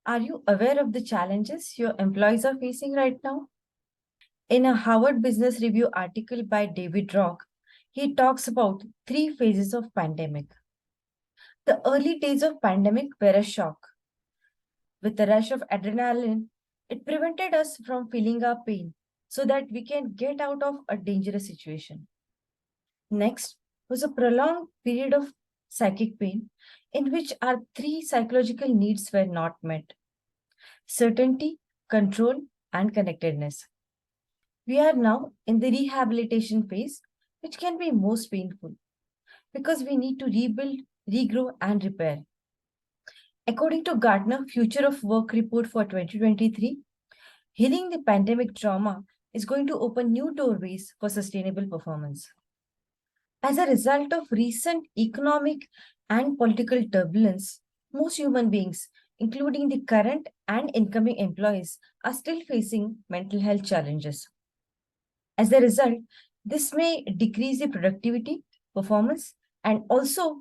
Are you aware of the challenges your employees are facing right now? In a Harvard Business Review article by David Rock, he talks about three phases of pandemic. The early days of pandemic were a shock. With the rush of adrenaline, it prevented us from feeling our pain so that we can get out of a dangerous situation. Next was a prolonged period of psychic pain in which our three psychological needs were not met: certainty, control, and connectedness. We are now in the rehabilitation phase, which can be most painful because we need to rebuild, regrow, and repair. According to Gartner Future of Work report for 2023, healing the pandemic trauma is going to open new doorways for sustainable performance. As a result of recent economic and political turbulence, most human beings, including the current and incoming employees, are still facing mental health challenges. As a result, this may decrease the productivity, performance, and also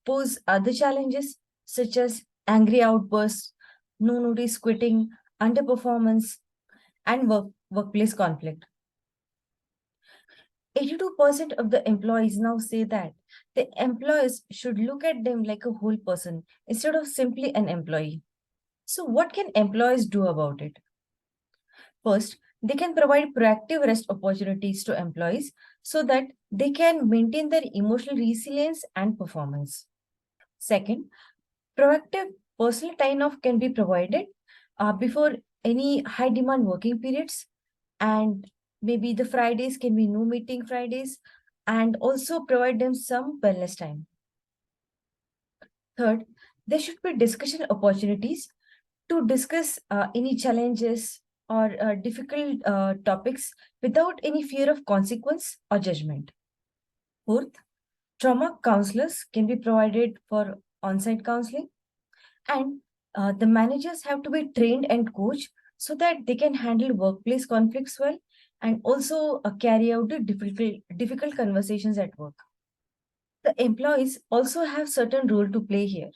pose other challenges such as angry outbursts, no notice quitting, underperformance, and workplace conflict. 82% of the employees now say that the employers should look at them like a whole person instead of simply an employee. So, what can employers do about it? First, they can provide proactive rest opportunities to employees so that they can maintain their emotional resilience and performance. Second, proactive personal time off can be provided before any high demand working periods, and maybe the Fridays can be no meeting Fridays, and also provide them some wellness time. Third, there should be discussion opportunities to discuss any challenges or difficult topics without any fear of consequence or judgment. Fourth, trauma counselors can be provided for on-site counseling, and the managers have to be trained and coached so that they can handle workplace conflicts well and also carry out the difficult conversations at work. The employees also have certain role to play here.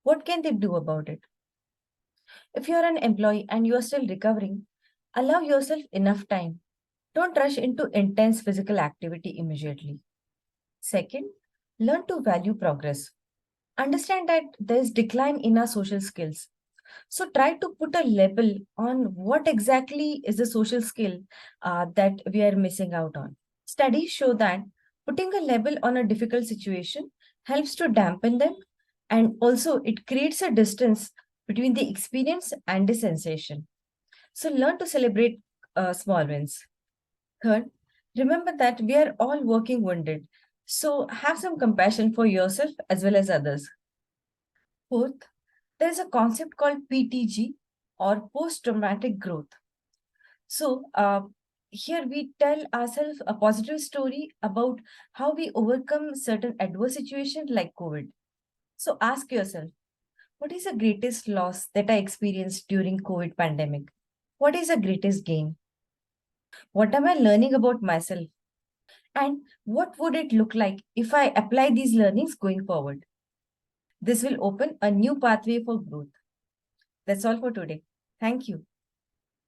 What can they do about it? If you are an employee and you are still recovering, allow yourself enough time. Don't rush into intense physical activity immediately. Second, learn to value progress. Understand that there is decline in our social skills. So try to put a label on what exactly is the social skill that we are missing out on. Studies show that putting a label on a difficult situation helps to dampen them, and also it creates a distance between the experience and the sensation. So learn to celebrate small wins. Third, remember that we are all working wounded. So have some compassion for yourself as well as others. Fourth, there is a concept called PTG, or post-traumatic growth. So here we tell ourselves a positive story about how we overcome certain adverse situations like COVID. So ask yourself, what is the greatest loss that I experienced during COVID pandemic? What is the greatest gain? What am I learning about myself? And what would it look like if I apply these learnings going forward? This will open a new pathway for growth. That's all for today. Thank you.